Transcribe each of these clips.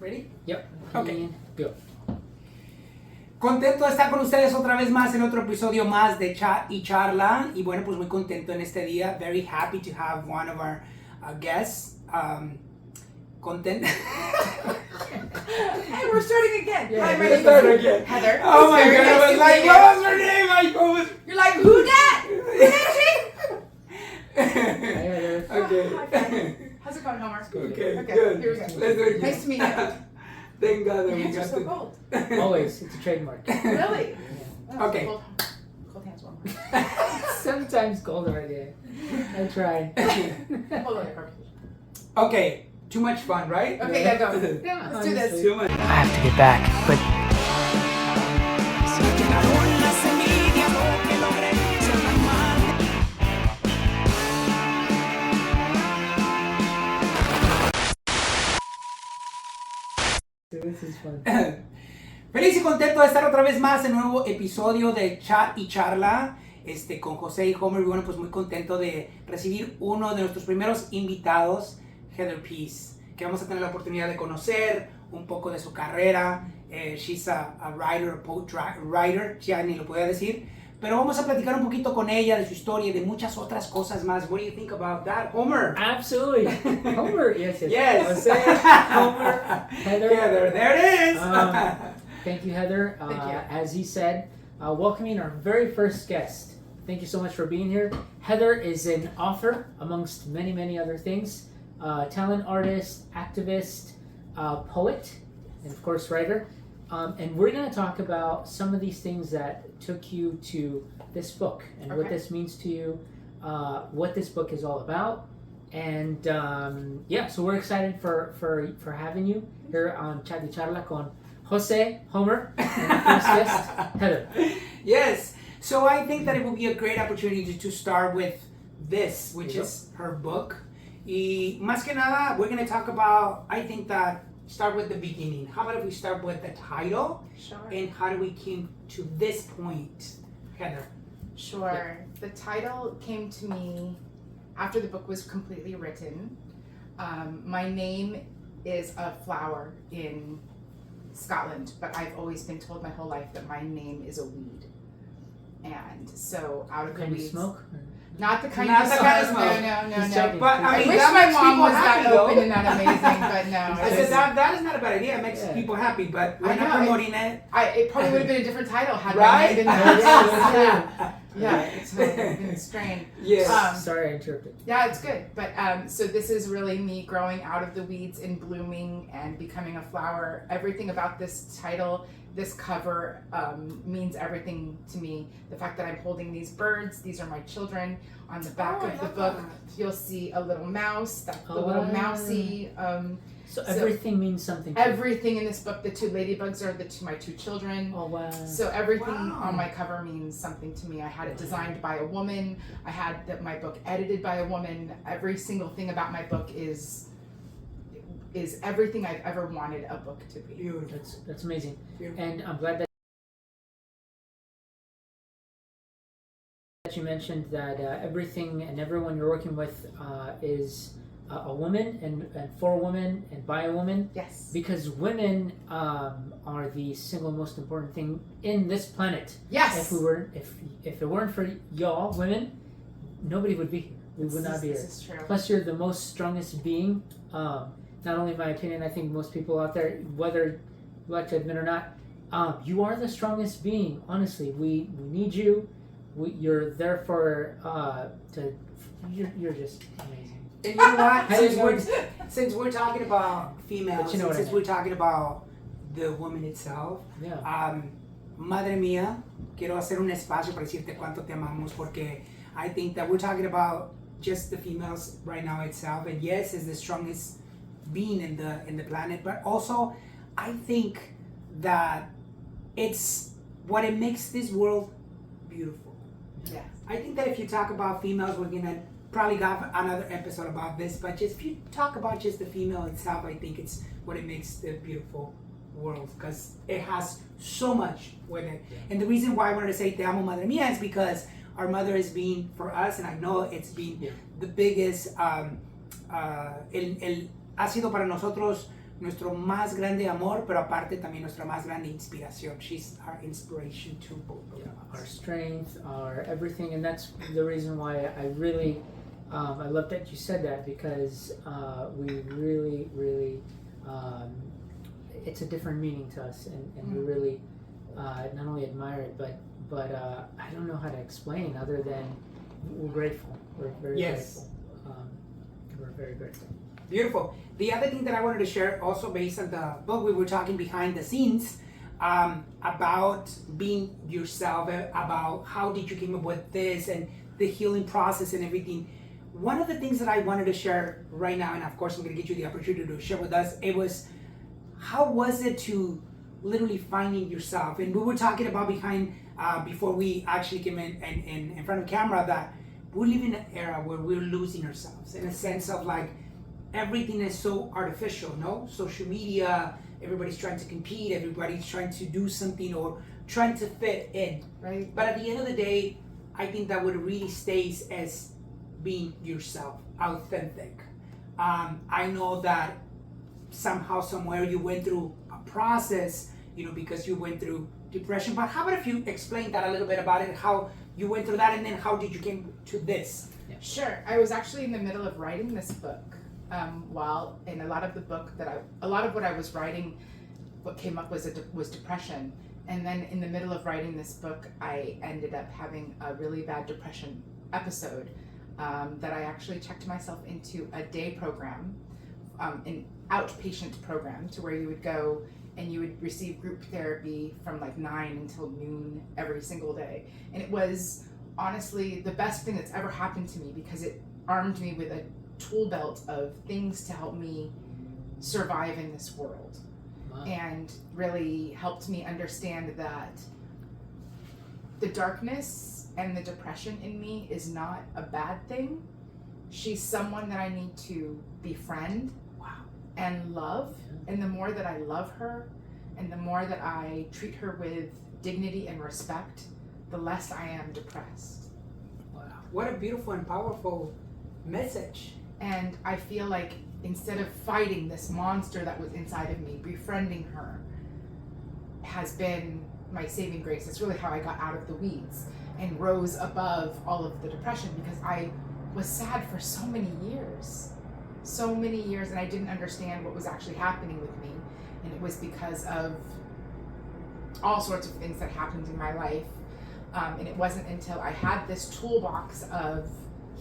Ready? Yep. Okay. Go. Contento de estar con ustedes otra vez más en otro episodio más de Chat y Charla. Y bueno, pues muy contento en este día. Very happy to have one of our guests. Content. Hey, we're starting again. Yeah, Hi, my we're name starting is again. Heather. Oh my Very God, I nice was to like, meet what you. was her name? What was... You're like, who dat? Who dat Hey, Okay. Hi, friend. How's it going, Homer? Okay, Okay, good. here we go. Let's do it again. Nice to meet you. Thank God that Your we hands are got so to... cold. Always, it's a trademark. Really? Oh, Okay. Cold hands, warm. Sometimes cold already. I try. Hold on, Okay, too much fun, right? Okay, yeah, go. Yeah, Let's do this. honestly. Too much. I have to get back, but this is fun. Feliz y contento de estar otra vez más en un nuevo episodio de Chat y Charla con José y Homer. Y bueno, pues muy contento de recibir uno de nuestros primeros invitados, Heather Pease, que vamos a tener la oportunidad de conocer un poco de su carrera. She's a writer, a poet writer, ya ni lo podía decir. Pero vamos a platicar un poquito con ella de su historia y de muchas otras cosas más. What do you think about that, Homer? Absolutely. Homer, yes. Yes. Jose, Homer, Heather. Heather, there it is. Thank you, Heather. Thank you. As he said, welcoming our very first guest. Thank you so much for being here. Heather is an author, amongst many, many other things. Talent artist, activist, poet, and of course, writer. And we're going to talk about some of these things that took you to this book and what this means to you, what this book is all about. And so we're excited for having you here on Chat y Charla con Jose, Homer, and our first guest, Heather. Yes. So I think that it would be a great opportunity to start with this, which is her book. Y más que nada, we're going to talk about, I think that, start with the beginning. How about if we start with the title? Sure. And how do we came to this point, Heather? Sure. The title came to me after the book was completely written. My name is a flower in Scotland, but I've always been told my whole life that my name is a weed. And so out of the Kind of weeds, smoke? not the kind Not of the smoke. kind of smoke. No. Just checking. But I I mean, wish that my makes mom people was that happy, open though. and that amazing, but no. I said that is not a bad idea. It makes Yeah. people happy, but we're I not know, promoting it. It probably would have been a different title had my Right? name been there. Yes. Yeah, it's been strange. Yes. Sorry, I interrupted. Yeah, it's good. But so this is really me growing out of the weeds and blooming and becoming a flower. Everything about this title, this cover means everything to me. The fact that I'm holding these birds, these are my children. On the back Oh, of I the love book, that. you'll see a little mouse. That's the Oh, little wow. mousy. So everything means something to you. Everything in this book, the two ladybugs are my two children. Oh, wow. So everything Wow. on my cover means something to me. I had it designed by a woman. I had my book edited by a woman. Every single thing about my book is everything I've ever wanted a book to be. Beautiful. That's amazing. Beautiful. And I'm glad that you mentioned that everything and everyone you're working with is a woman and for a woman and by a woman, Yes. because women are the single most important thing in this planet. Yes. If it weren't for y'all women, nobody would be here. We would not be here. This is true. Plus, you're the most strongest being. Not only in my opinion, I think most people out there, whether you like to admit or not, you are the strongest being. Honestly, we need you. You're there for you're just amazing. And you know what? Since we're talking about females, But you know what I since mean. we're talking about the woman itself, Yeah. madre mía, quiero hacer un espacio para decirte cuánto te amamos, porque I think that we're talking about just the females right now itself, and yes, it's the strongest being in the planet, but also I think that it's what it makes this world beautiful. Yeah. I think that if you talk about females, we're gonna probably have another episode about this, but just if you talk about just the female itself, I think it's what it makes the beautiful world, because it has so much with it. Yeah. And the reason why I wanted to say Te amo, madre mía is because our mother has been, for us, and I know it's been the biggest, ha sido para nosotros nuestro más grande amor, pero aparte también nuestra más grande inspiración. She's our inspiration to both of us. Our strength, our everything, and that's the reason why I really, I love that you said that, because we really, it's a different meaning to us, and we really not only admire it, but I don't know how to explain other than we're grateful. We're very grateful. We're very grateful. Beautiful. The other thing that I wanted to share, also based on the book, we were talking behind the scenes about being yourself, about how did you come up with this and the healing process and everything. One of the things that I wanted to share right now, and of course I'm going to get you the opportunity to share with us, it was, how was it to literally finding yourself? And we were talking about behind, before we actually came in front of camera, that we live in an era where we're losing ourselves, in a sense of like, everything is so artificial, no? Social media, everybody's trying to compete, everybody's trying to do something or trying to fit in. Right. But at the end of the day, I think that what really stays as being yourself, authentic. I know that somehow, somewhere you went through a process, because you went through depression. But how about if you explain that a little bit about it, how you went through that, and then how did you came to this? Yeah. Sure. I was actually in the middle of writing this book. In a lot of what I was writing, what came up was depression. And then in the middle of writing this book, I ended up having a really bad depression episode that I actually checked myself into a day program, an outpatient program, to where you would go and you would receive group therapy from like 9 until noon every single day. And it was honestly the best thing that's ever happened to me, because it armed me with a tool belt of things to help me survive in this world. Wow. And really helped me understand that the darkness and the depression in me is not a bad thing. She's someone that I need to befriend. Wow. And love. And the more that I love her and the more that I treat her with dignity and respect, the less I am depressed. Wow. What a beautiful and powerful message. And I feel like instead of fighting this monster that was inside of me, befriending her has been my saving grace. It's really how I got out of the weeds and rose above all of the depression, because I was sad for so many years, and I didn't understand what was actually happening with me. And it was because of all sorts of things that happened in my life. And it wasn't until I had this toolbox of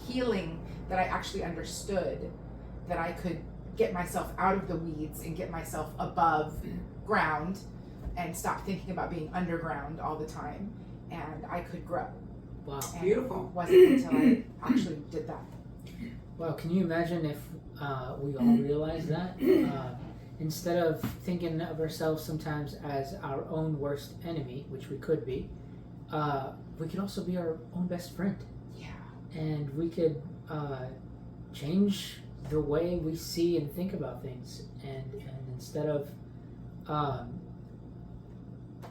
healing that I actually understood that I could get myself out of the weeds and get myself above ground and stop thinking about being underground all the time, and I could grow. Wow. And Beautiful. It wasn't until I actually did that. Wow, can you imagine if we all realized that? Instead of thinking of ourselves sometimes as our own worst enemy, which we could be, we could also be our own best friend. Yeah. And we could change the way we see and think about things. And instead of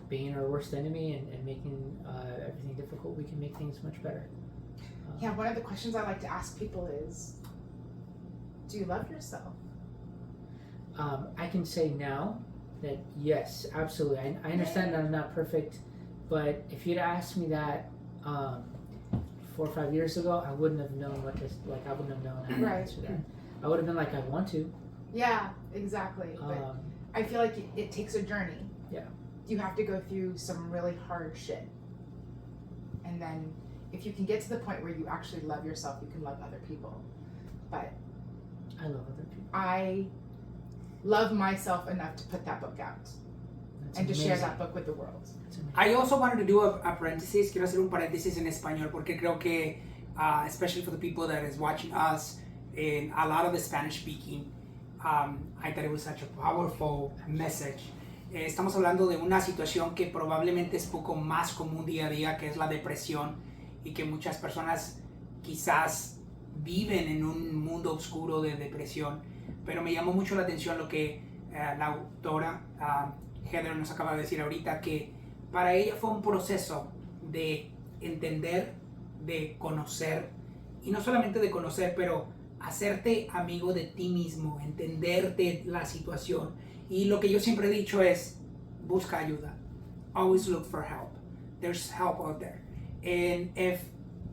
being our worst enemy and making everything difficult, we can make things much better. Yeah, one of the questions I like to ask people is, do you love yourself? I can say now that yes, absolutely. I understand that I'm not perfect, but if you'd asked me that 4 or 5 years ago, I wouldn't have known what this, like, I wouldn't have known how to Right. answer that. I would have been like, I want to. Yeah, exactly. But I feel like it takes a journey. Yeah. You have to go through some really hard shit. And then if you can get to the point where you actually love yourself, you can love other people. But I love other people. I love myself enough to put that book out That's and to amazing. share that book with the world. That's amazing. I also wanted to do a parenthesis. Quiero hacer un paréntesis en español porque creo que, especially for the people that is watching us, in a lot of the Spanish speaking, I thought it was such a powerful message. Estamos hablando de una situación que probablemente es poco más común día a día, que es la depresión, y que muchas personas quizás viven en un mundo oscuro de depresión. Pero me llamó mucho la atención lo que la autora Heather nos acaba de decir ahorita, que para ella fue un proceso de entender, de conocer, y no solamente de conocer, pero hacerte amigo de ti mismo, entenderte la situación. Y lo que yo siempre he dicho es, busca ayuda. Always look for help. There's help out there. And if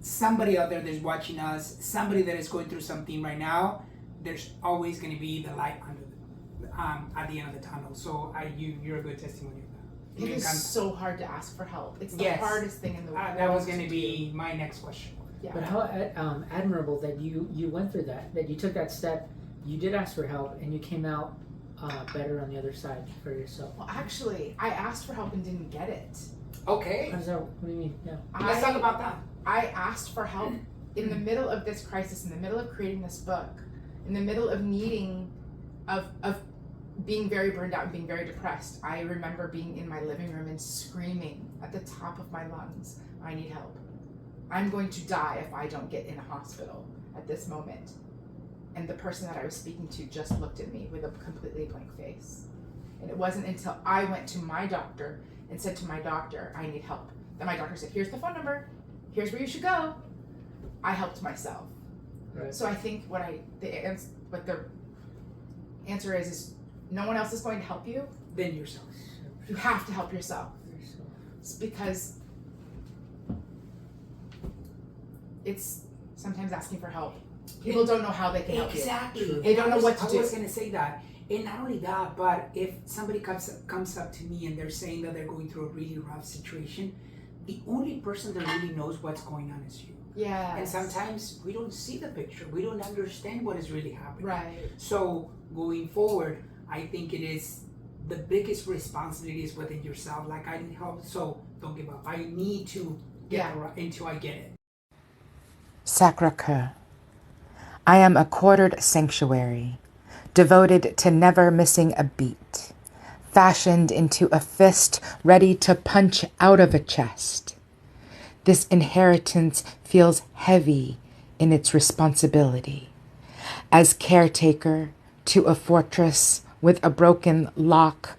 somebody out there that's watching us, somebody that is going through something right now, there's always going to be the light under at the end of the tunnel. So you're a good testimony of that. It is so hard to ask for help. It's the Yes. hardest thing in the world. That was going to be my next question. Yeah. But how admirable that you went through that you took that step, you did ask for help, and you came out better on the other side for yourself. Well, actually, I asked for help and didn't get it. Okay. How does that, what do you mean? Yeah. Let's talk about that. I asked for help in the middle of this crisis, in the middle of creating this book, in the middle of needing, of being very burned out and being very depressed. I remember being in my living room and screaming at the top of my lungs, I need help. I'm going to die if I don't get in a hospital at this moment. And the person that I was speaking to just looked at me with a completely blank face. And it wasn't until I went to my doctor and said to my doctor, I need help. Then my doctor said, here's the phone number. Here's where you should go. I helped myself. Right. So I think what the answer is no one else is going to help you. Then yourself. You have to help yourself. It's because it's sometimes asking for help. People don't know how they can help you. Exactly. They don't know what to do. I was going to say that. And not only that, but if somebody comes up to me and they're saying that they're going through a really rough situation, the only person that really knows what's going on is you. Yeah. And sometimes we don't see the picture. We don't understand what is really happening. Right. So going forward, I think it is the biggest responsibility is within yourself. Like, I need help, so don't give up. I need to get until I get it. Sacre-Cœur. I am a quartered sanctuary, devoted to never missing a beat, fashioned into a fist ready to punch out of a chest. This inheritance feels heavy in its responsibility. As caretaker to a fortress with a broken lock,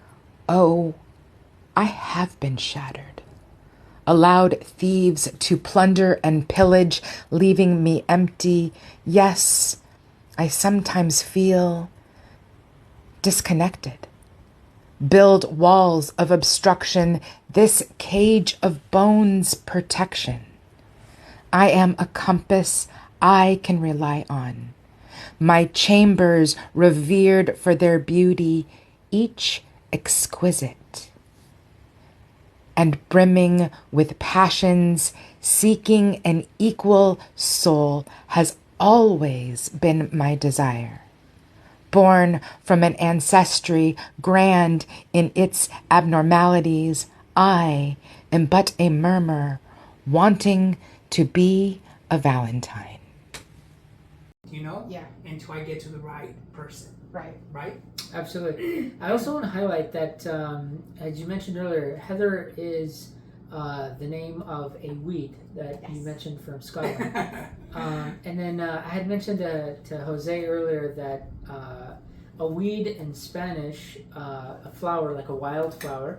oh, I have been shattered. Allowed thieves to plunder and pillage, leaving me empty. Yes, I sometimes feel disconnected. Build walls of obstruction, this cage of bones protection. I am a compass I can rely on. My chambers revered for their beauty, each exquisite. And brimming with passions, seeking an equal soul has always been my desire. Born from an ancestry grand in its abnormalities, I am but a murmur, wanting to be a Valentine. You know? Yeah. Until I get to the right person. Right. Right? Absolutely. I also want to highlight that, as you mentioned earlier, Heather is the name of a weed that you mentioned from Scotland. And then I had mentioned to Jose earlier that a weed in Spanish, a flower, like a wild flower,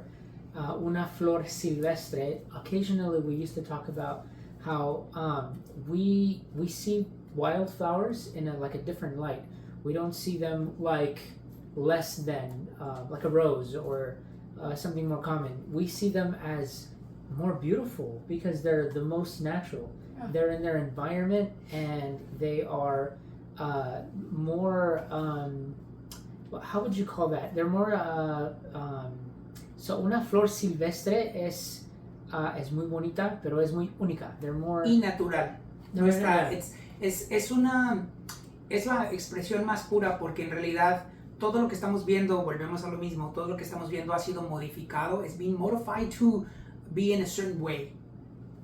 una flor silvestre. Occasionally we used to talk about how we see wildflowers in like a different light. We don't see them like less than like a rose or something more common. We see them as more beautiful because they're the most natural. Yeah. They're in their environment and they are more how would you call that? They're more so una flor silvestre es muy bonita, pero es muy única. They're more y natural. Yeah. Es la expresión más pura, porque en realidad todo lo que estamos viendo, volvemos a lo mismo, todo lo que estamos viendo ha sido modificado. It's been modified to be in a certain way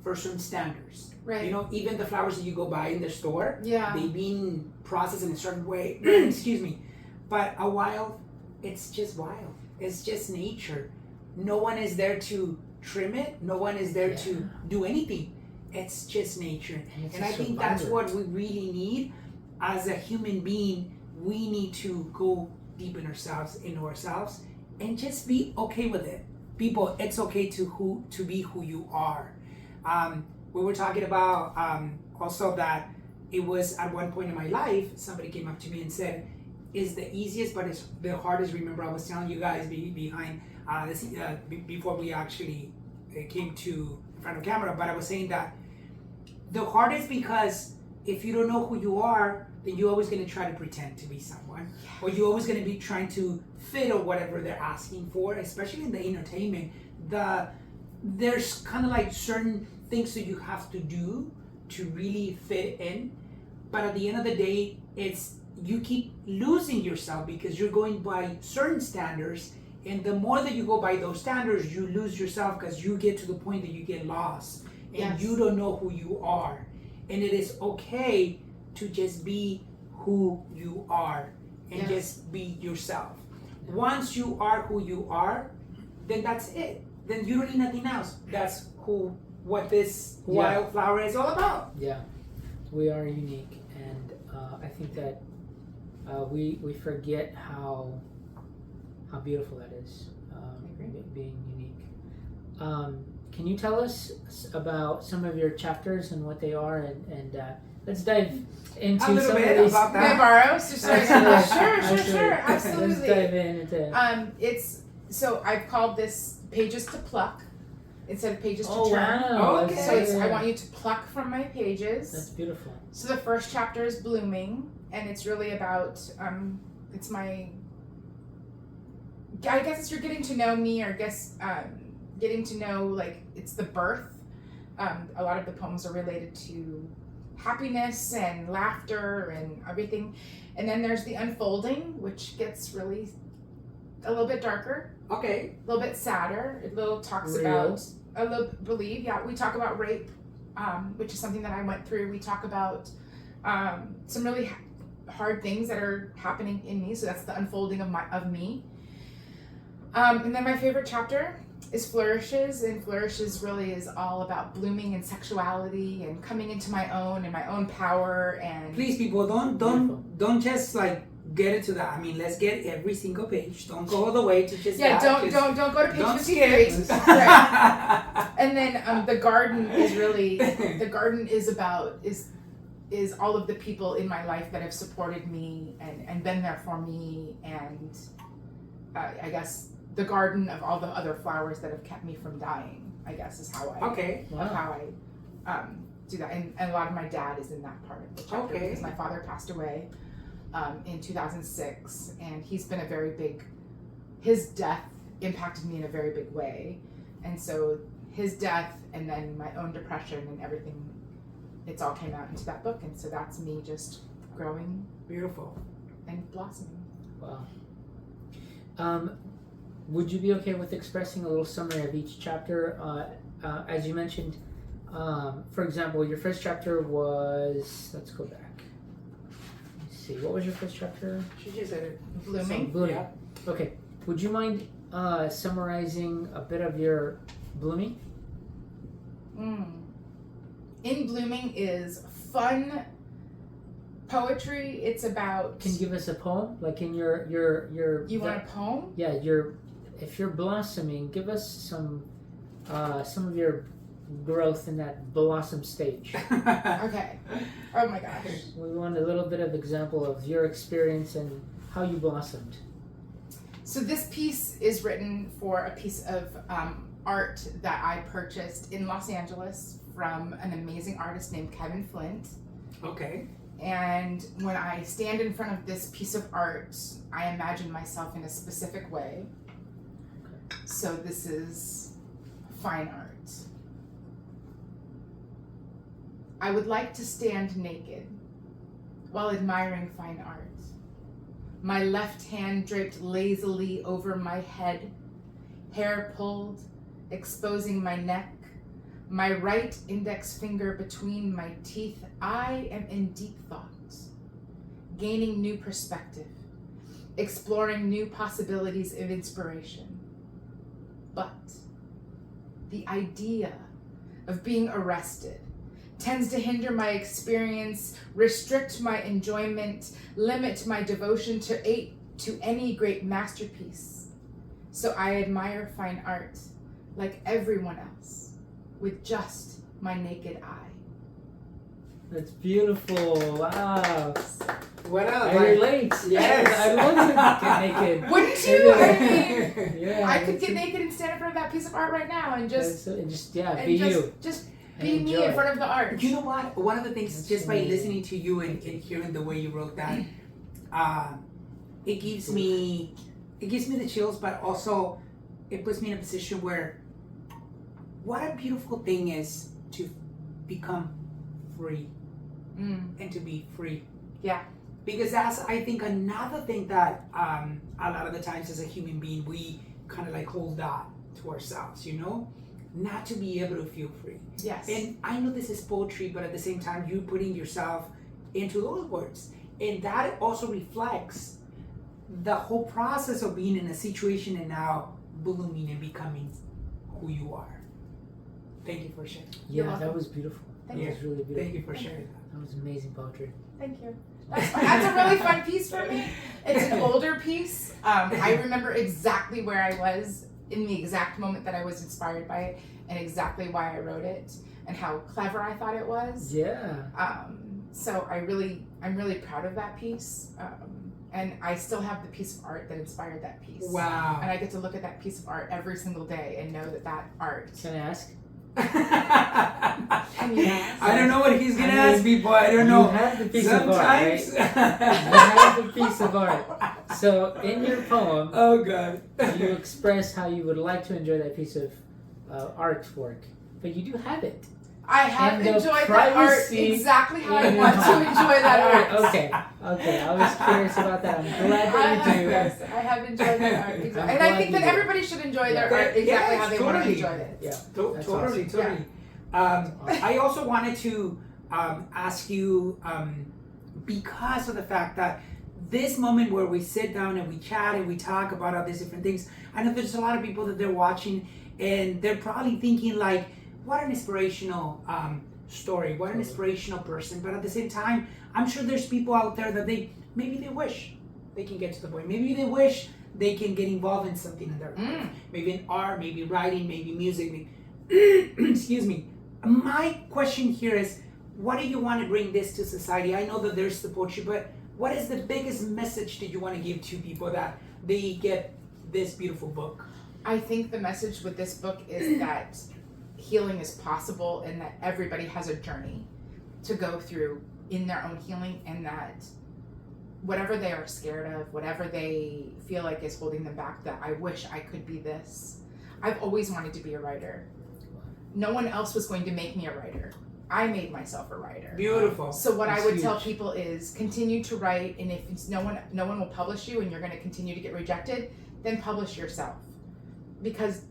for certain standards. Right. You know, even the flowers that you go buy in the store, Yeah. they've been processed in a certain way. Excuse me. But a wild, it's just wild. It's just nature. No one is there to trim it. No one is there to do anything. It's just nature. And I think that's what we really need as a human being. We need to go deep in ourselves, and just be okay with it. People, it's okay to be who you are. We were talking about also that it was at one point in my life, somebody came up to me and said, it's the easiest, but it's the hardest. Remember, I was telling you guys behind this, before we actually came to in front of camera, but I was saying that the hardest, because if you don't know who you are, then you're always going to try to pretend to be someone, or you're always going to be trying to fit or whatever they're asking for, especially in the entertainment. There's kind of like certain things that you have to do to really fit in, but at the end of the day, it's you keep losing yourself because you're going by certain standards, and the more that you go by those standards, you lose yourself because you get to the point that you get lost and you don't know who you are. And it is okay to just be who you are and just be yourself. Once you are who you are, then that's it. Then you don't need nothing else. That's what this wildflower is all about. Yeah, we are unique, and I think that we forget how beautiful that is, being unique. Can you tell us about some of your chapters and what they are, and let's dive into a little some bit of these. about Can I that. borrow? Sure, Let's absolutely. dive into. It's so I've called this pages to pluck instead of pages to turn. Wow! Okay. So I want you to pluck from my pages. That's beautiful. So the first chapter is blooming, and it's really about it's my. I guess it's you're getting to know me, or getting to know, like, it's the birth. A lot of the poems are related to happiness and laughter and everything, and then there's the unfolding, which gets really a little bit darker, Okay. a little bit sadder. It little talks Real. about a little believe. Yeah, we talk about rape, which is something that I went through. We talk about some really hard things that are happening in me. So that's the unfolding of me. And then my favorite chapter is Flourishes, and Flourishes really is all about blooming and sexuality and coming into my own and my own power. And Please, people, don't just like get into that. I mean, let's get every single page. Don't go all the way to just don't go to page don't 53. skip. Right. And then the garden is really is all of the people in my life that have supported me and been there for me, and I guess the garden of all the other flowers that have kept me from dying, I guess, is how I do that. And a lot of my dad is in that part of the chapter because my father passed away in 2006, and he's been his death impacted me in a very big way. And so his death and then my own depression and everything, it's all came out into that book. And so that's me just growing Beautiful. and blossoming. Wow. Would you be okay with expressing a little summary of each chapter? As you mentioned, for example, your first chapter was, let's go back. Let's see, what was your first chapter? She just said it. Blooming. Blooming. Yeah. Okay. Would you mind summarizing a bit of your blooming? In Blooming is fun poetry. It's about. Can you give us a poem? Like in your You want a poem? Yeah, if you're blossoming, give us some of your growth in that blossom stage. Okay. Oh my gosh. We want a little bit of example of your experience and how you blossomed. So this piece is written for a piece of art that I purchased in Los Angeles from an amazing artist named Kevin Flint. Okay. And when I stand in front of this piece of art, I imagine myself in a specific way. So this is fine art. I would like to stand naked while admiring fine art. My left hand draped lazily over my head, hair pulled, exposing my neck, my right index finger between my teeth. I am in deep thought, gaining new perspective, exploring new possibilities of inspiration. But the idea of being arrested tends to hinder my experience, restrict my enjoyment, limit my devotion to any great masterpiece. So I admire fine art like everyone else with just my naked eye. That's beautiful. Wow. What else? I relate. Yes. I love to get naked. Wouldn't you? I mean, Yeah. I could get naked and stand in front of that piece of art right now and just be you. Just And be me enjoy. in front of the art. You know what? One of the things, That's just by amazing. listening to you and hearing the way you wrote that, it gives me the chills, but also it puts me in a position where what a beautiful thing is to become free and to be free. Yeah. Because that's, I think, another thing that a lot of the times as a human being we kind of like hold that to ourselves, you know, not to be able to feel free. Yes. And I know this is poetry, but at the same time, you're putting yourself into those words. And that also reflects the whole process of being in a situation and now blooming and becoming who you are. Thank you for sharing. You're Yeah, that welcome. was beautiful. Thank That you. was really beautiful. Thank you for sharing that. That was amazing poetry. Thank you. That's a really fun piece for me. It's an older piece. I remember exactly where I was in the exact moment that I was inspired by it and exactly why I wrote it and how clever I thought it was. Yeah. So I'm really proud of that piece. And I still have the piece of art that inspired that piece. Wow. And I get to look at that piece of art every single day and know that art. Can I ask? Can you ask? I don't know what he's gonna I mean, ask me, boy. I don't You know. have the piece of art, right? Sometimes. You have the piece of art. So in your poem, Oh God. you express how you would like to enjoy that piece of artwork, but you do have it. I have And the enjoyed that art privacy exactly how I in your want to home. enjoy that art. Okay. I was curious about that. I'm glad that you do. Yes, I have enjoyed that art. Exactly. I'm And glad I think you that do. everybody should enjoy their Yeah. art exactly Yes, how they want to totally. enjoy it. Yeah. That's Totally. awesome. Totally. I also wanted to ask you, because of the fact that this moment where we sit down and we chat and we talk about all these different things, I know there's a lot of people that they're watching and they're probably thinking like, what an inspirational story, what an inspirational person. But at the same time, I'm sure there's people out there that maybe they wish they can get to the point. Maybe they wish they can get involved in something in their life. Maybe in art, maybe writing, maybe music. Excuse me. My question here is, what do you want to bring this to society? I know that there's the poetry, but what is the biggest message that you want to give to people that they get this beautiful book? I think the message with this book is that healing is possible and that everybody has a journey to go through in their own healing, and that whatever they are scared of, whatever they feel like is holding them back, that I wish I could be this. I've always wanted to be a writer. No one else was going to make me a writer. I made myself a writer. Beautiful. So what That's I would huge. tell people is continue to write, and if it's no one will publish you and you're going to continue to get rejected, then publish yourself. Because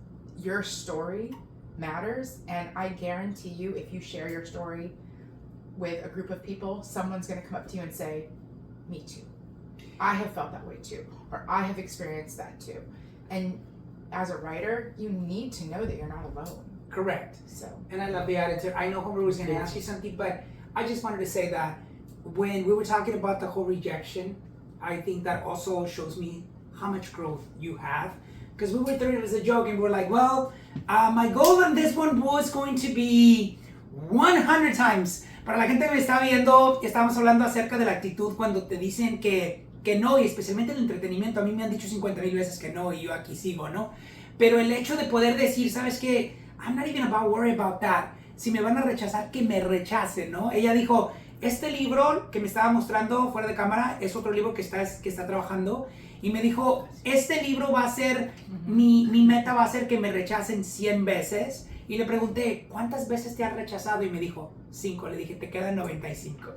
your story matters, and I guarantee you if you share your story with a group of people, someone's going to come up to you and say, me too. I have felt that way too, or I have experienced that too. And as a writer, you need to know that you're not alone. Correct. So And I love the attitude. I know Homer was going to ask you something, but I just wanted to say that when we were talking about the whole rejection, I think that also shows me how much growth you have. Because we were throwing it as a joke and we're like, well, my goal on this one was going to be 100 times. Para la gente que me está viendo, estamos hablando acerca de la actitud cuando te dicen que no, y especialmente en el entretenimiento. A mí me han dicho 50,000 veces que no y yo aquí sigo, ¿no? Pero el hecho de poder decir, ¿sabes qué? I'm not even about worry about that. Si me van a rechazar, que me rechacen, ¿no? Ella dijo, este libro que me estaba mostrando fuera de cámara es otro libro que está trabajando. Y me dijo, este libro va a ser, mi meta va a ser que me rechacen 100 veces. Y le pregunté, ¿cuántas veces te han rechazado? Y me dijo, 5. Le dije, te quedan 95.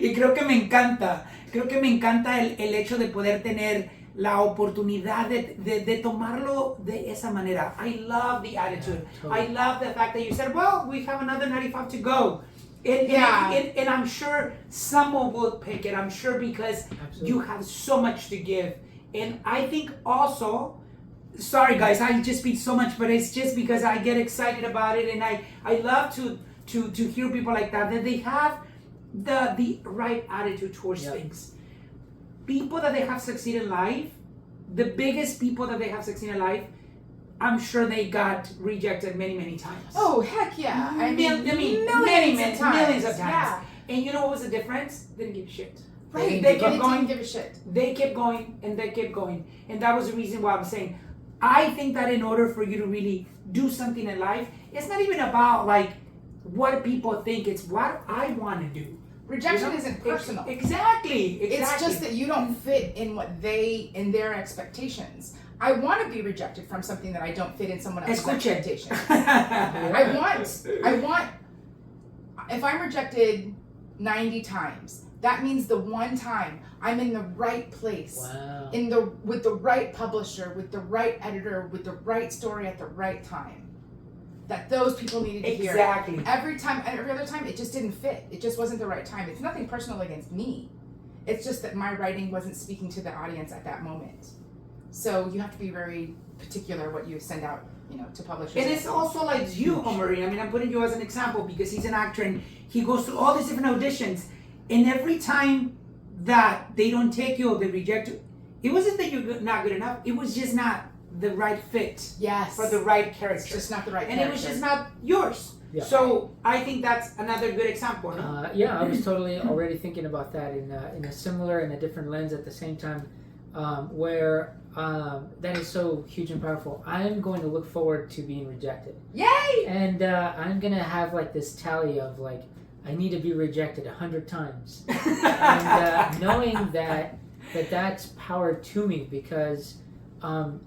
Y creo que me encanta el hecho de poder tener la oportunidad de tomarlo de esa manera. I love the attitude. Yeah, totally. I love the fact that you said, well, we have another 95 to go. And I'm sure someone will pick it. I'm sure because Absolutely. you have so much to give. And I think also, sorry guys, I just speak so much, but it's just because I get excited about it, and I love to hear people like that they have the right attitude towards things. People that they have succeeded in life, the biggest people that they have succeeded in life, I'm sure they got rejected many times. Oh, heck yeah. Millions of times. Yeah. And you know what was the difference? They didn't give a shit. Right. They kept going. Didn't give a shit. They kept going and they kept going. And that was the reason why I'm saying, I think that in order for you to really do something in life, it's not even about like what people think, it's what I want to do. Rejection isn't personal. Exactly. It's just that you don't fit in in their expectations. I want to be rejected from something that I don't fit in someone else's expectations. I want, if I'm rejected 90 times, that means the one time I'm in the right place, with the right publisher, with the right editor, with the right story at the right time, that those people needed to hear. Exactly. Every other time, it just didn't fit. It just wasn't the right time. It's nothing personal against me. It's just that my writing wasn't speaking to the audience at that moment. So you have to be very particular what you send out, to publishers. And it's also like you, Omari. I mean, I'm putting you as an example because he's an actor and he goes through all these different auditions. And every time that they don't take you or they reject you, it wasn't that you're not good enough. It was just not the right fit. Yes. For the right character. It's just not the right and character. And it was just not yours. Yeah. So I think that's another good example. No? Yeah, I was totally already thinking about that in a similar and a different lens at the same time, where that is so huge and powerful. I am going to look forward to being rejected. Yay! And I'm going to have like this tally of like, I need to be rejected 100 times. And knowing that's power to me because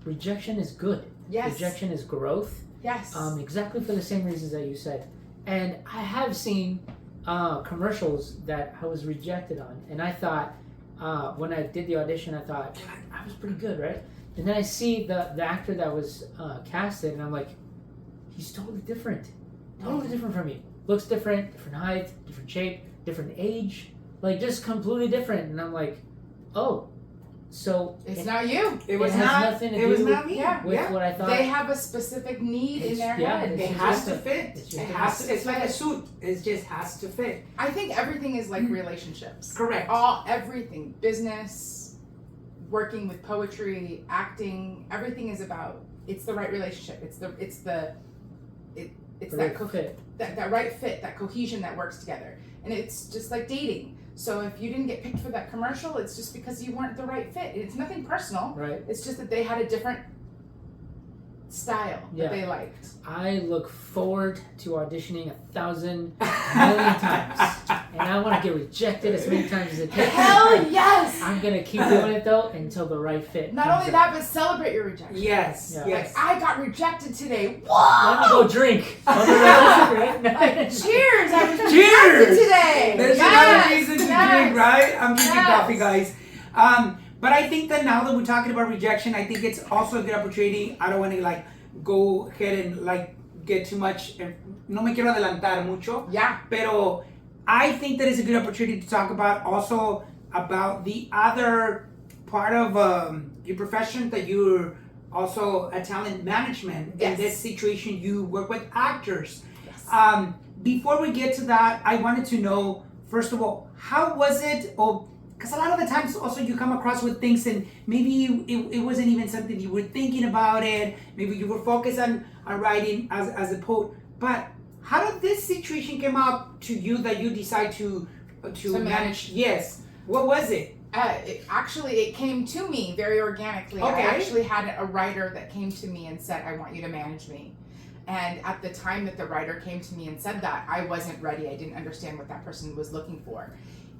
rejection is good. Yes. Rejection is growth. Yes. Exactly for the same reasons that you said. And I have seen commercials that I was rejected on. And I thought, when I did the audition, I thought, I was pretty good, right? And then I see the actor that was casted, and I'm like, he's totally different. Totally different from me. Looks different, different height, different shape, different age. Like, just completely different. And I'm like, oh. So it's not you. It has nothing to do with what I thought. They have a specific need in their head. It has to fit. It's like a suit. It just has to fit. I think everything is like relationships. Correct. Everything, business, working with poetry, acting, everything is about. It's the right relationship. It's that right fit, that cohesion that works together, and it's just like dating. So if you didn't get picked for that commercial, it's just because you weren't the right fit. It's nothing personal. Right. It's just that they had a different style that they liked. I look forward to auditioning 1,000 million times. And I want to get rejected as many times as it takes. Hell yes! I'm going to keep doing it though until the right fit. Not only that, but celebrate your rejection. Yes. Yeah. Yes. Like, I got rejected today. Whoa! Let me go drink. Cheers! I was Cheers! rejected today. There's another reason to drink, right? I'm drinking coffee, guys. But I think that now that we're talking about rejection, I think it's also a good opportunity. I don't want to like go ahead and like get too much. No me quiero adelantar mucho. Yeah. Pero I think that is a good opportunity to talk about also about the other part of your profession, that you're also a talent management. Yes. In this situation, you work with actors. Yes. Before we get to that, I wanted to know, first of all, how was it? Because a lot of the times also you come across with things and maybe it wasn't even something you were thinking about it. Maybe you were focused on writing as a poet. But how did this situation come up to you that you decide to manage? Yes. What was it? It came to me very organically. Okay. I actually had a writer that came to me and said, I want you to manage me. And at the time that the writer came to me and said that, I wasn't ready. I didn't understand what that person was looking for.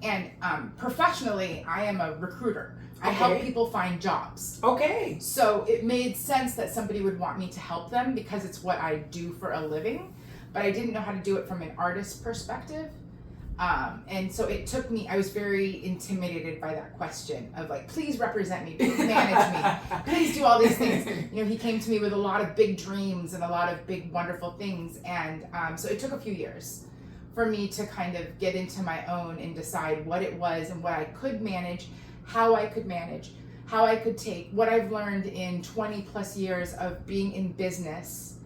And professionally, I am a recruiter. I help people find jobs. Okay. So it made sense that somebody would want me to help them because it's what I do for a living. But I didn't know how to do it from an artist perspective. And so it took me, I was very intimidated by that question of like, please represent me, please manage me, please do all these things. He came to me with a lot of big dreams and a lot of big, wonderful things. And so it took a few years for me to kind of get into my own and decide what it was and what I could manage, how I could manage, how I could take what I've learned in 20 plus years of being in business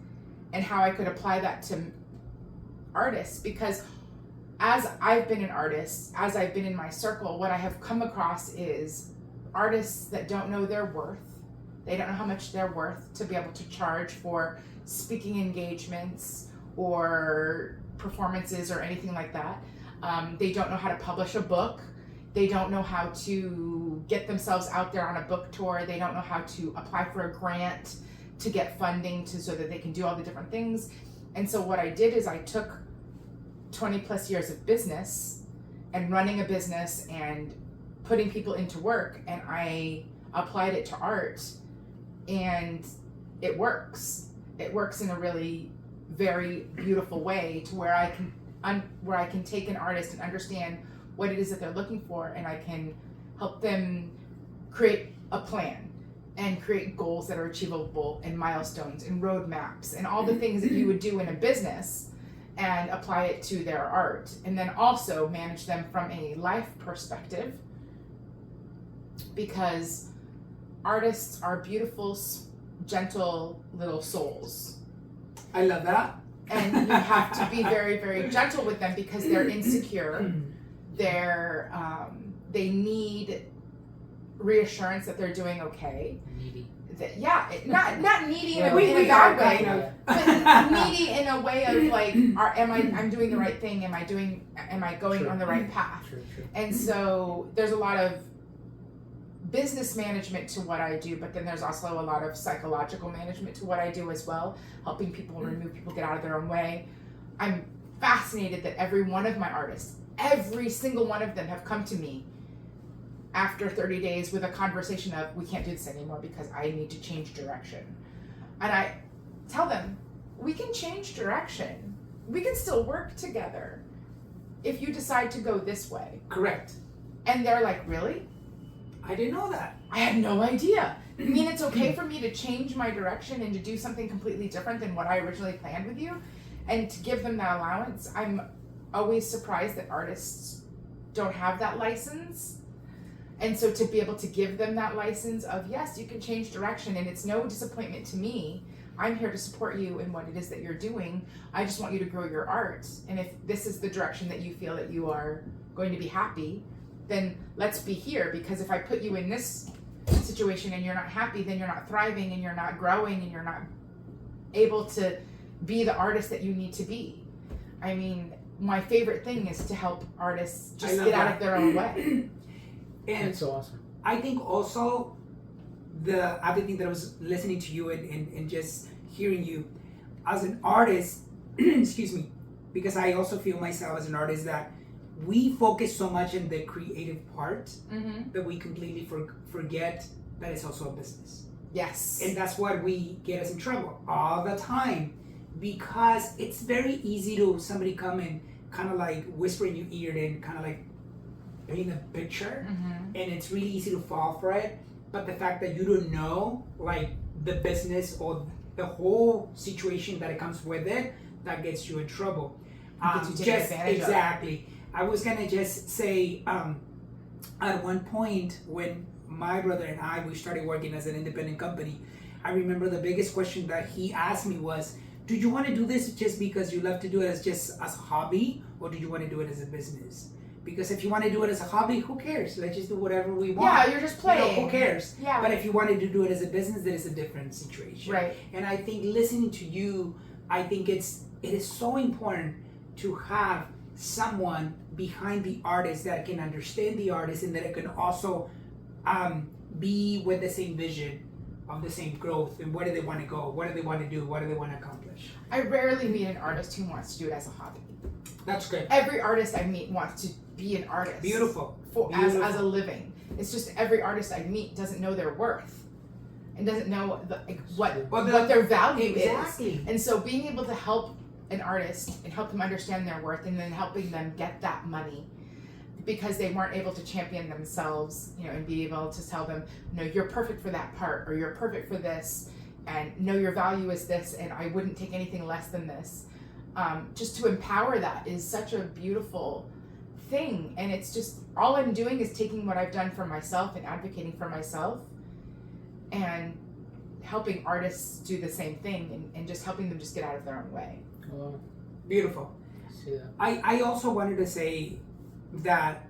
and how I could apply that to artists. Because as I've been an artist, as I've been in my circle, what I have come across is artists that don't know their worth, They don't know how much they're worth to be able to charge for speaking engagements or performances or anything like that. They don't know how to publish a book. They don't know how to get themselves out there on a book tour. They don't know how to apply for a grant to get funding so that they can do all the different things. And so what I did is I took 20 plus years of business and running a business and putting people into work, and I applied it to art, and it works. It works in a really very beautiful way to where I can take an artist and understand what it is that they're looking for, and I can help them create a plan and create goals that are achievable and milestones and roadmaps and all the things that you would do in a business, and apply it to their art, and then also manage them from a life perspective, because artists are beautiful, gentle little souls. I love that. And you have to be very, very gentle with them because they're insecure. They need reassurance that they're doing okay. Needy. Not needy in a bad way, but needy in a way of like, I'm doing the right thing? Am I going on the right path? True. And so there's a lot of business management to what I do, but then there's also a lot of psychological management to what I do as well, helping people remove people, get out of their own way. I'm fascinated that every one of my artists, every single one of them have come to me after 30 days with a conversation of, we can't do this anymore because I need to change direction. And I tell them, we can change direction. We can still work together if you decide to go this way. Correct. And they're like, really? I didn't know that. I had no idea. I mean, it's okay for me to change my direction and to do something completely different than what I originally planned with you, and to give them that allowance. I'm always surprised that artists don't have that license. And so to be able to give them that license of, yes, you can change direction, and it's no disappointment to me. I'm here to support you in what it is that you're doing. I just want you to grow your art. And if this is the direction that you feel that you are going to be happy, then let's be here, because if I put you in this situation and you're not happy, then you're not thriving and you're not growing and you're not able to be the artist that you need to be. I mean, my favorite thing is to help artists just get out of their own way. And that's so awesome. I think also the other thing that I was listening to you and just hearing you as an artist, excuse me, because I also feel myself as an artist that we focus so much in the creative part that we completely forget that it's also a business. Yes. And that's what we get us in trouble all the time, because it's very easy to somebody come and kind of like whisper in your ear and kind of like paint a picture, and it's really easy to fall for it. But the fact that you don't know like the business or the whole situation that it comes with it, that gets you in trouble. Exactly. I was gonna just say, at one point when my brother and we started working as an independent company, I remember the biggest question that he asked me was, do you want to do this just because you love to do it as a hobby, or do you want to do it as a business? Because if you want to do it as a hobby, who cares? Let's just do whatever we want. Yeah, you're just playing. Who cares? Yeah. But if you wanted to do it as a business, that is a different situation. Right. And I think listening to you, I think it is so important to have someone behind the artist that can understand the artist, and that it can also be with the same vision of the same growth, and where do they want to go, what do they want to do, what do they want to accomplish. I rarely meet an artist who wants to do it as a hobby. That's great. Every artist I meet wants to be an artist. Beautiful. As a living. It's just every artist I meet doesn't know their worth and doesn't know what their value is. And so being able to help an artist and help them understand their worth, and then helping them get that money because they weren't able to champion themselves, and be able to tell them, no, you're perfect for that part, or you're perfect for this, and no, your value is this, and I wouldn't take anything less than this. Just to empower that is such a beautiful thing, and it's just, all I'm doing is taking what I've done for myself and advocating for myself, and helping artists do the same thing, and just helping them just get out of their own way. Oh, beautiful. See that. I also wanted to say that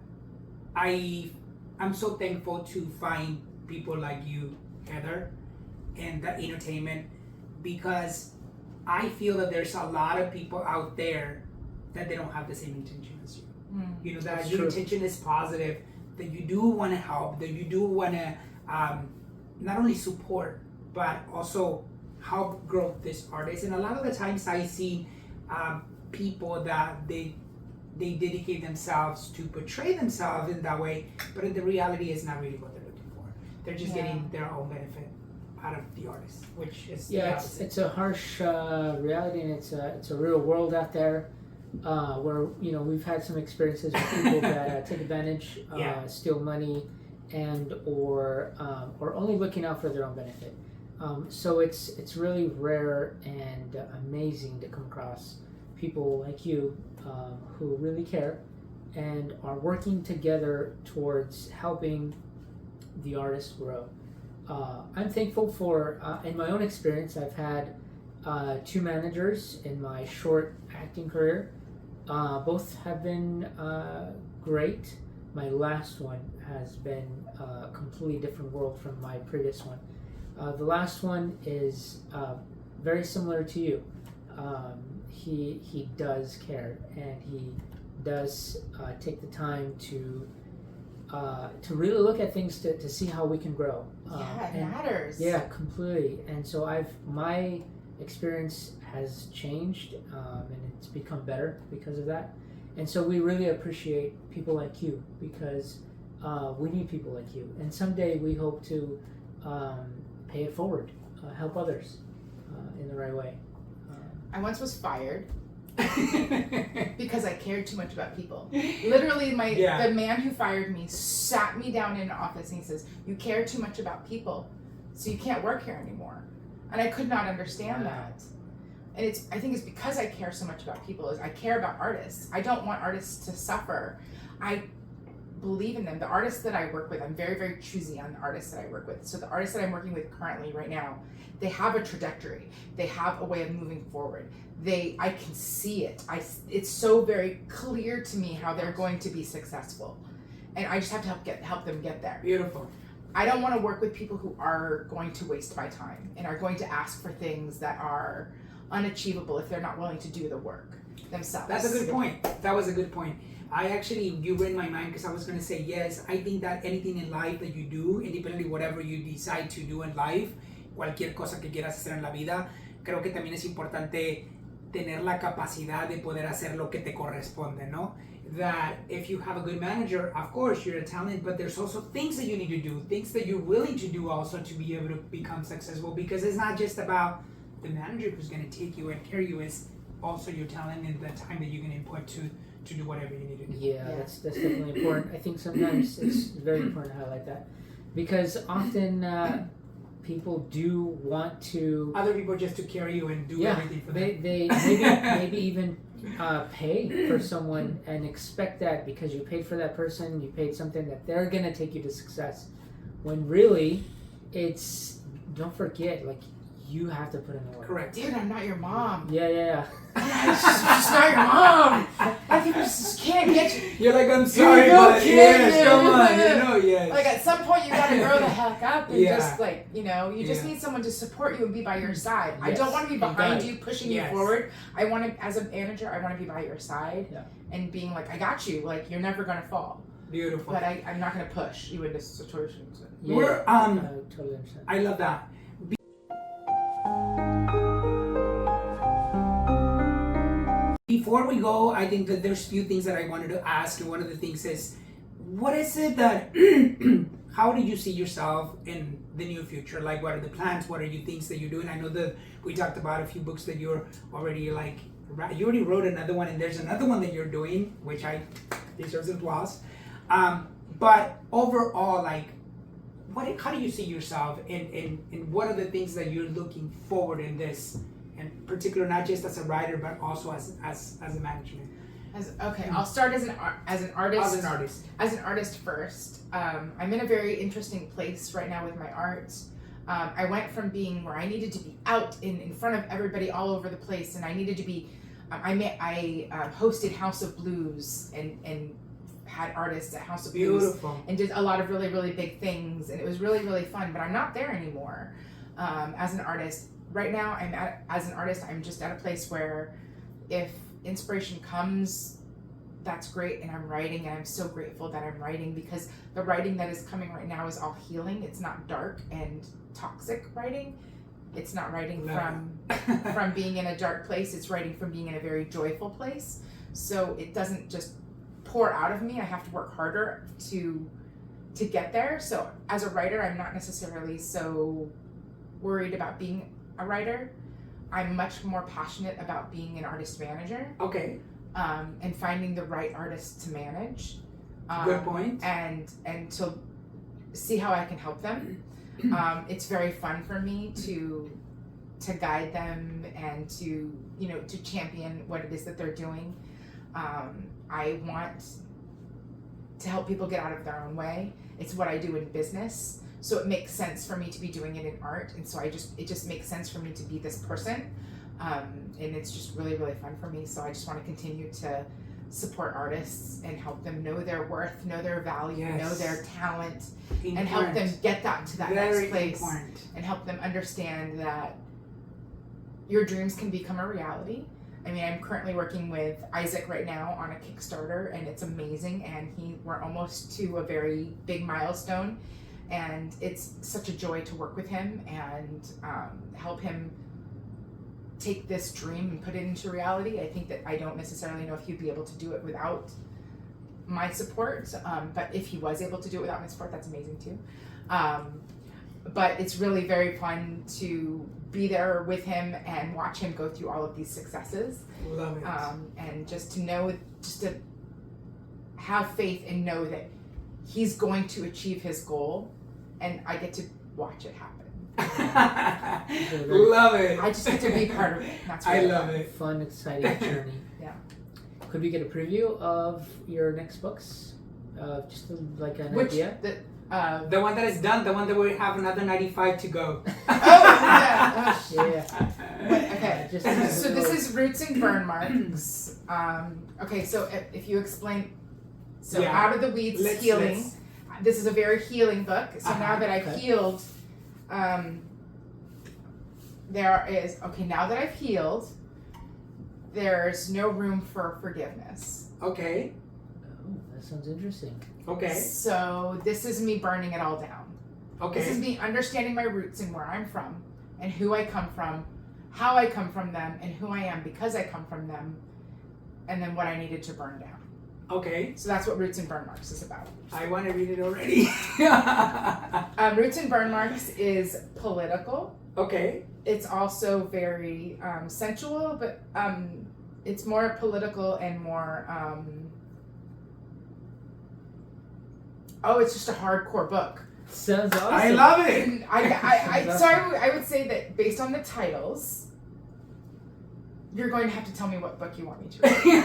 I'm so thankful to find people like you, Heather, in the entertainment, because I feel that there's a lot of people out there that they don't have the same intention as you. You know, that That's your true. intention is positive, that you do want to help, that you do want to not only support, but also help grow this artist. And a lot of the times I see people that they dedicate themselves to portray themselves in that way, but the reality is not really what they're looking for. They're just getting their own benefit out of the artist, which is it's a harsh reality, and it's a real world out there where we've had some experiences with people that take advantage, steal money, and or only looking out for their own benefit. So it's really rare and amazing to come across people like you who really care and are working together towards helping the artist grow. I'm thankful for, in my own experience, I've had 2 managers in my short acting career. Both have been great. My last one has been a completely different world from my previous one. The last one is very similar to you. He does care, and he does take the time to really look at things to see how we can grow. It matters. Yeah, completely. And so my experience has changed, and it's become better because of that. And so we really appreciate people like you, because we need people like you. And someday we hope to pay it forward, help others in the right way. I once was fired because I cared too much about people. Literally, the man who fired me sat me down in an office and he says, "You care too much about people, so you can't work here anymore." And I could not understand that. And I think it's because I care so much about people. Is I care about artists. I don't want artists to suffer. I believe in them. The artists that I work with, I'm very, very choosy on the artists that I work with. So the artists that I'm working with currently right now, they have a trajectory. They have a way of moving forward. I can see it. It's so very clear to me how they're going to be successful. And I just have to help them get there. Beautiful. I don't want to work with people who are going to waste my time and are going to ask for things that are unachievable if they're not willing to do the work themselves. That's a good point. That was a good point. You were in my mind, because I was going to say, yes, I think that anything in life that you do, independently whatever you decide to do in life, cualquier cosa que quieras hacer en la vida, creo que también es importante tener la capacidad de poder hacer lo que te corresponde, ¿no? That if you have a good manager, of course you're a talent, but there's also things that you need to do, things that you're willing to do also to be able to become successful, because it's not just about the manager who's going to take you and carry you, it's also your talent and the time that you can input to do whatever you need to do. Yeah, that's definitely important. I think sometimes it's very important to highlight that, because often people do want to other people just to carry you and do everything for them. They maybe even pay for someone and expect that because you paid for that person, you paid something that they're gonna take you to success, when really don't forget, like, you have to put in the work. Correct. Dude, I'm not your mom. Yeah. I'm just not your mom. I think I just can't get you. You're like, I'm sorry, but yes, come on, yes. Like, at some point you gotta grow the heck up and Yeah. just you just need someone to support you and be by your side. I Yes. don't want to be behind you, pushing Yes. you forward. I want to, as a manager, I want to be by your side and being like, I got you. Like, you're never gonna fall. Beautiful. But I'm not gonna push you into situations. We're I totally understand. I love that. Before we go, I think that there's a few things that I wanted to ask, and one of the things is, what is it that, how do you see yourself in the near future? Like, what are the plans? What are you things that you're doing? I know that we talked about a few books that you're already you already wrote another one, and there's another one that you're doing, which deserves applause. But overall, like, how do you see yourself in what are the things that you're looking forward in this? In particular, not just as a writer, but also as a management. I'll start as an artist. As an artist. As an artist first. I'm in a very interesting place right now with my art. I went from being where I needed to be out in front of everybody all over the place, and I needed to be. I hosted House of Blues and had artists at House of Blues. Beautiful. And did a lot of really, really big things, and it was really, really fun. But I'm not there anymore. as an artist. Right now, as an artist, I'm just at a place where if inspiration comes, that's great, and I'm writing, and I'm so grateful that I'm writing, because the writing that is coming right now is all healing. It's not dark and toxic writing. It's not writing from being in a dark place. It's writing from being in a very joyful place. So it doesn't just pour out of me. I have to work harder to get there. So as a writer, I'm not necessarily so worried about being a writer. I'm much more passionate about being an artist manager. Okay. And finding the right artists to manage. Good point. And to see how I can help them. It's very fun for me to guide them and to champion what it is that they're doing. I want to help people get out of their own way. It's what I do in business, so it makes sense for me to be doing it in art, and so it just makes sense for me to be this person, and it's just really, really fun for me. So I just want to continue to support artists and help them know their worth, know their value, know their talent, and help them get that to that next place, and help them understand that your dreams can become a reality. I mean, I'm currently working with Isaac right now on a Kickstarter, and it's amazing, and we're almost to a very big milestone, and it's such a joy to work with him and help him take this dream and put it into reality. I think that I don't necessarily know if he'd be able to do it without my support, but if he was able to do it without my support, that's amazing too. But it's really very fun to be there with him and watch him go through all of these successes. Love it. And just to have faith and know that he's going to achieve his goal, and I get to watch it happen. Love it. I just get to be part of it. That's really I love it. Fun, exciting journey. Yeah. Could we get a preview of your next books? Just like an idea? The one that is done, the one that we have another 95 to go. Yeah. Okay. So this is Roots and Burn Marks. Okay, so if you explain, Out of the Weeds, healing. This is a very healing book. So now that I've healed, now that I've healed, there's no room for forgiveness. Okay. Oh, that sounds interesting. Okay. So this is me burning it all down. Okay. This is me understanding my roots and where I'm from, and who I come from, how I come from them, and who I am because I come from them, and then what I needed to burn down. Okay. So that's what Roots and Burn Marks is about. I want to read it already. Roots and Burn Marks is political. Okay. It's also very sensual, but it's more political and more... it's just a hardcore book. Sounds awesome. I love it. I would say that based on the titles, you're going to have to tell me what book you want me to read.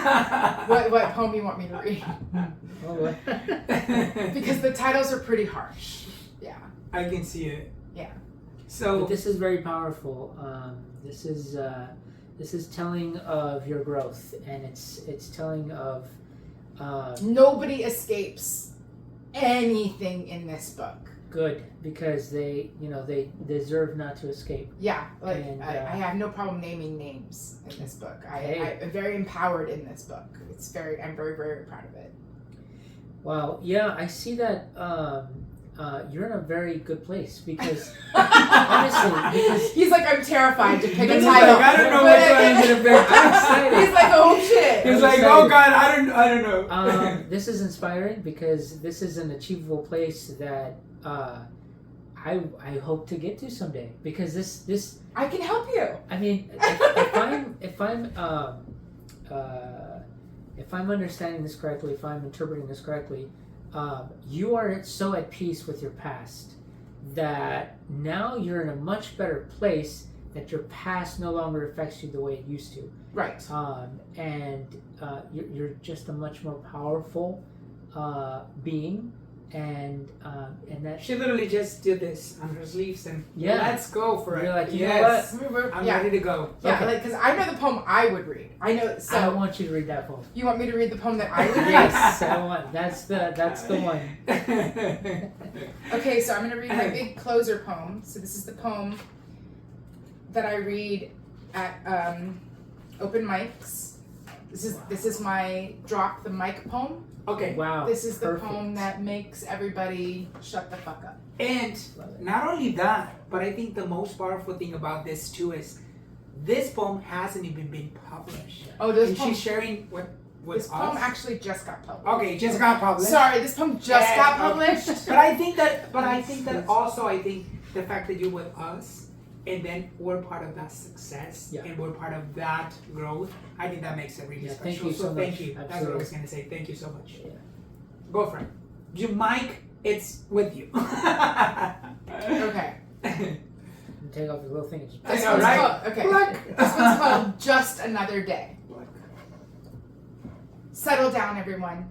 what poem you want me to read. Because the titles are pretty harsh. Yeah. I can see it. Yeah. So but this is very powerful. This is telling of your growth, and it's telling of nobody escapes anything in this book. Good, because they deserve not to escape. Yeah, I have no problem naming names in this book. I'm very empowered in this book. I'm very, very proud of it. Wow, yeah, I see that you're in a very good place because honestly, he's like, I'm terrified to pick a title. Like, I don't know which one is gonna pick. He's like, oh shit. He's like, oh god, I don't know. This is inspiring because this is an achievable place that I hope to get to someday, because this I can help you. I mean, if I'm understanding this correctly, if I'm interpreting this correctly, you are so at peace with your past that now you're in a much better place, that your past no longer affects you the way it used to. Right. And you're just a much more powerful being. And that she literally just did this on her sleeves and let's go for it. You're like, you know what? I'm ready to go. Yeah, okay. Because I know the poem I would read. I know. So I want you to read that poem. You want me to read the poem that I would read? Yes, I want. That's the one. Okay, so I'm gonna read my big closer poem. So this is the poem that I read at open mics. This is my drop the mic poem. Okay. Wow. This is the perfect. poem that makes everybody shut the fuck up. And not only that, but I think the most powerful thing about this too is this poem hasn't even been published. Oh, this And poem, she's sharing with this us. poem actually just got published. Okay, just got published. Sorry, this poem just got published. But I think that also I think the fact that you're with us and then we're part of that success and we're part of that growth, I think that makes it really special. Thank you so much. Thank you. Absolutely. That's what I was gonna say. Thank you so much. Yeah. Go for it. Your mic, it's with you. Okay. Take off the little thing. And just I know, right? This one's called Just Another Day. Settle down, everyone.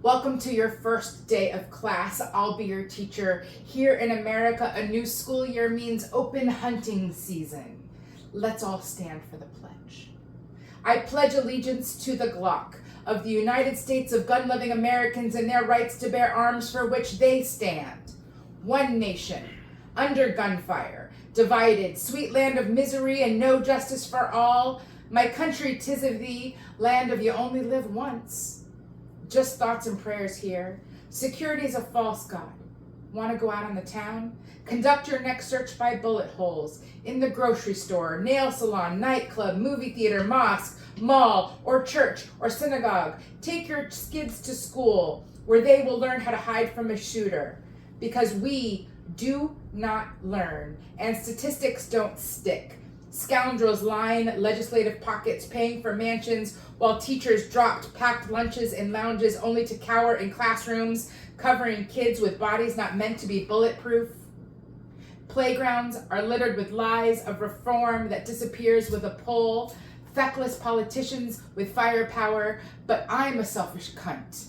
Welcome to your first day of class. I'll be your teacher. Here in America, a new school year means open hunting season. Let's all stand for the pledge. I pledge allegiance to the Glock of the United States of gun-loving Americans and their rights to bear arms for which they stand. One nation, under gunfire, divided, sweet land of misery and no justice for all. My country, 'tis of thee, land of you only live once. Just thoughts and prayers here. Security's a false god. Want to go out on the town? Conduct your next search by bullet holes. In the grocery store, nail salon, nightclub, movie theater, mosque, mall, or church, or synagogue. Take your kids to school where they will learn how to hide from a shooter. Because we do not learn, and statistics don't stick. Scoundrels line legislative pockets, paying for mansions, while teachers dropped packed lunches in lounges only to cower in classrooms, covering kids with bodies not meant to be bulletproof. Playgrounds are littered with lies of reform that disappears with a poll. Feckless politicians with firepower, but I'm a selfish cunt.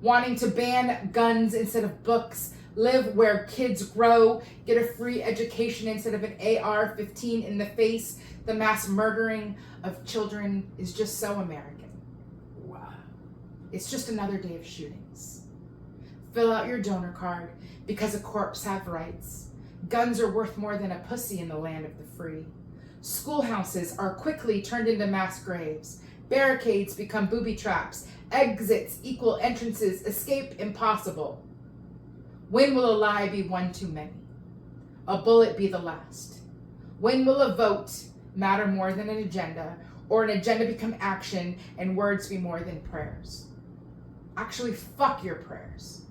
Wanting to ban guns instead of books, live where kids grow, get a free education instead of an AR-15 in the face. The mass murdering of children is just so American. Wow. It's just another day of shootings. Fill out your donor card because a corpse have rights. Guns are worth more than a pussy in the land of the free. Schoolhouses are quickly turned into mass graves. Barricades become booby traps. Exits equal entrances. Escape impossible. When will a lie be one too many? A bullet be the last? When will a vote matter more than an agenda, or an agenda become action and words be more than prayers? Actually, fuck your prayers.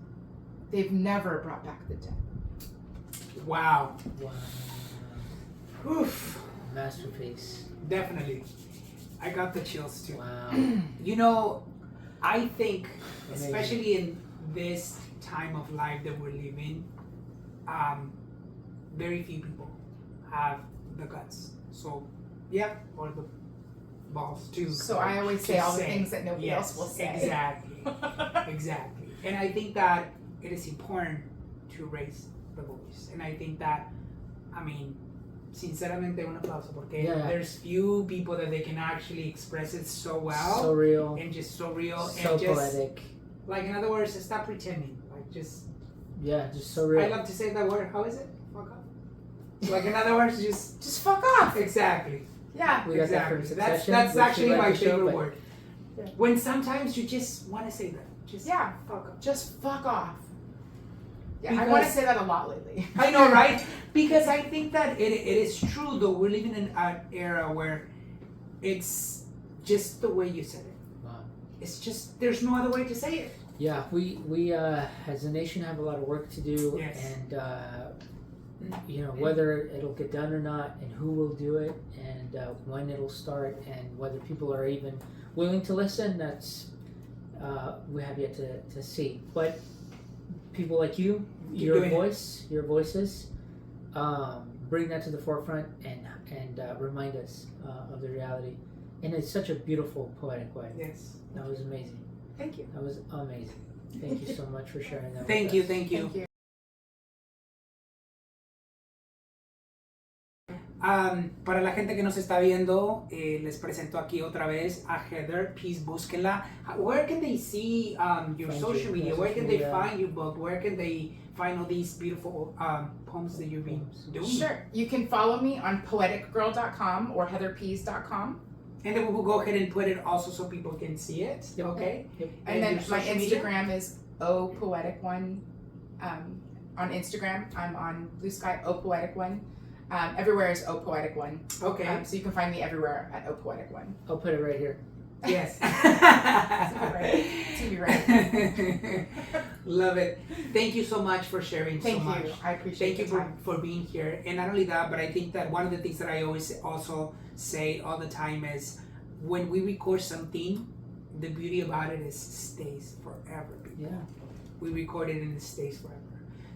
They've never brought back the dead. Wow. Wow. Oof. Masterpiece. Definitely. I got the chills too. Wow. You know, I think, Amazing. especially in this time of life that we're living, very few people have the guts. So, yeah, or the balls too. So I always say all the things that nobody else will say. Exactly. Exactly. And I think that it is important to raise the voice. And I think that, I mean, sinceramente un aplauso porque there's few people that they can actually express it so well. So real. And just so real. So and just, poetic. like, in other words, stop pretending. Like, just. Yeah, just so real. I love to say that word. How is it? Fuck off. Like, in other words, just fuck off. Exactly. Yeah. We got that from Exactly. Succession, That's which actually we like my to show, favorite but- word. Yeah. When sometimes you just want to say that. Just Yeah. fuck off. Just fuck off. Yeah, I Because- want to say that a lot lately. I know, right? Because I think that it is true, though. We're living in an era where it's just the way you said it. Wow. It's just, there's no other way to say it. Yeah, we as a nation have a lot of work to do, Yes. and you know, whether it'll get done or not, and who will do it, and when it'll start, and whether people are even willing to listen, that's we have yet to see. But people like you, Keep your doing it. voice, your voices, bring that to the forefront and remind us of the reality. And it's such a beautiful, poetic way. Yes. That was amazing. Thank you. That was amazing. Thank you so much for sharing that. Thank with you, us. thank you. Thank you. Para la gente que nos está viendo, les presento aquí otra vez a Heather Pease. Búsquenla. Where can they see your Find social your media? social Where can they media. find your book? Where can they find all these beautiful poems that you've been doing? Sure. You can follow me on poeticgirl.com or heatherpease.com. And then we'll go ahead and put it also so people can see it. Yep. Okay. Yep. And then your my social media? Instagram is opoetic1. On Instagram, I'm on Blue Sky opoetic1. Everywhere is opoetic1. Okay. So you can find me everywhere at opoetic1. I'll put it right here. Yes. To be right. Love it. Thank you so much for sharing Thank so much. you. I appreciate Thank you the time. for being here. And not only that, but I think that one of the things that I always also say all the time is when we record something, the beauty about it is it stays forever. People. Yeah. We record it and it stays forever.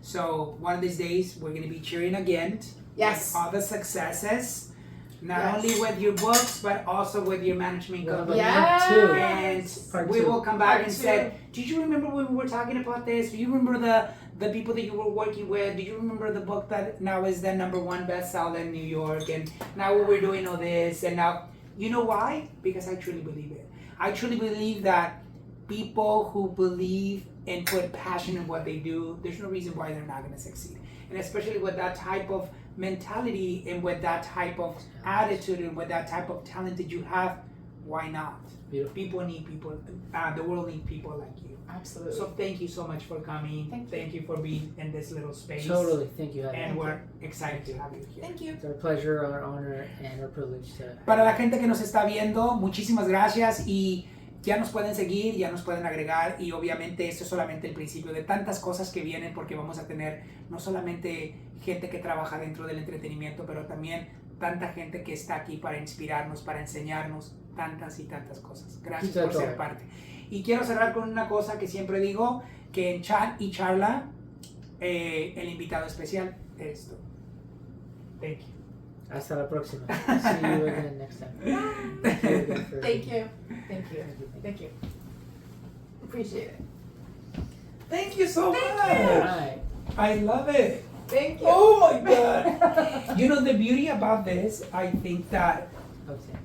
So one of these days we're gonna be cheering again. Yes. With all the successes. Not Yes. only with your books, but also with your management What company. about Yes. part two? And Part we two. will come back Part and two. say, did you remember when we were talking about this? Do you remember the people that you were working with? Do you remember the book that now is the #1 bestseller in New York? And now we're doing all this. And now, you know why? Because I truly believe it. I truly believe that people who believe and put passion in what they do, there's no reason why they're not going to succeed. And especially with that type of mentality and with that type of attitude and with that type of talent that you have, why not? Beautiful. People need people. The world needs people like you. Absolutely. So thank you so much for coming. Thank you. you for being in this little space. Totally. Thank you, Heather. And we're excited to have you here. Thank you. It's our pleasure, our honor, and our privilege to. Para la gente que nos está viendo, muchísimas gracias y ya nos pueden seguir, ya nos pueden agregar y obviamente esto es solamente el principio de tantas cosas que vienen porque vamos a tener no solamente gente que trabaja dentro del entretenimiento, pero también tanta gente que está aquí para inspirarnos, para enseñarnos tantas y tantas cosas. Gracias por ser parte. Y quiero cerrar con una cosa que siempre digo, que en Chat y Charla el invitado especial eres tú. Thank you. Hasta la próxima. See you again next time. Thank you again for- Thank you. Thank you. Thank you. Appreciate it. Thank you so much. All right. I love it. Thank you. Oh my God. You know, the beauty about this, I think that Okay.